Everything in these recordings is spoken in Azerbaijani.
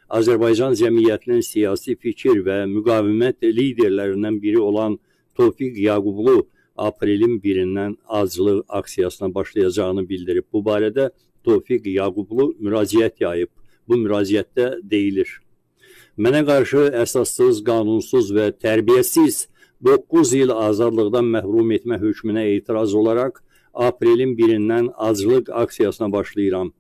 Azərbaycan cəmiyyətinin siyasi fikir və müqavimət liderlərindən biri olan Tofiq Yaqublu aprelin 1-dən aclıq aksiyasına başlayacağını bildirib. Bu barədə Tofiq Yaqublu müraciət yayıb. Bu müraciətdə deyilir: Mənə qarşı əsassız, qanunsuz və tərbiyəsiz 9 il azadlıqdan məhrum etmə hökmünə etiraz olaraq aprelin 1-dən aclıq aksiyasına başlayıram.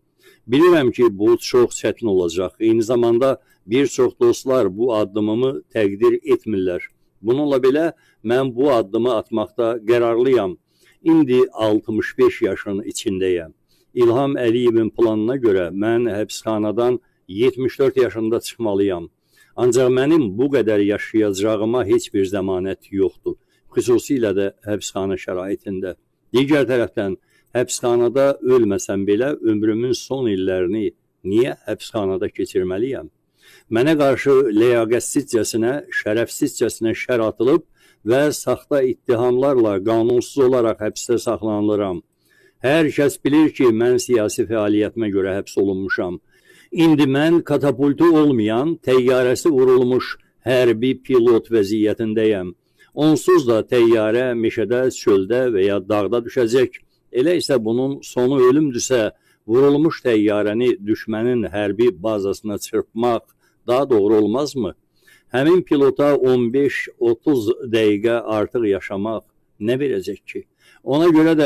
Bilirəm ki, bu çox çətin olacaq. Eyni zamanda bir çox dostlar bu addımımı təqdir etmirlər. Bununla belə mən bu addımı atmaqda qərarlıyam. İndi 65 yaşın içindəyəm. İlham Əliyevin planına görə mən həbsxanadan 74 yaşında çıxmalıyam. Ancaq mənim bu qədər yaşayacağıma heç bir zəmanət yoxdur. Xüsusilə də həbsxana şəraitində. Digər tərəfdən, həbsxanada ölməsəm belə ömrümün son illərini niyə həbsxanada keçirməliyəm? Mənə qarşı ləyaqətsizcəsinə, şərəfsizcəsinə şər atılıb və saxta ittihamlarla qanunsuz olaraq həbsdə saxlanılıram. Hər kəs bilir ki, mən siyasi fəaliyyətimə görə həbs olunmuşam. İndi mən katapultu olmayan, təyyarəsi vurulmuş hərbi pilot vəziyyətindəyəm. Onsuz da təyyarə meşədə, çöldə və ya dağda düşəcək. Elə isə bunun sonu ölümdürsə, vurulmuş təyyarəni düşmənin hərbi bazasına çırpmaq daha doğru olmazmı? Həmin pilota 15-30 dəqiqə artıq yaşamaq nə verəcək ki? Ona görə də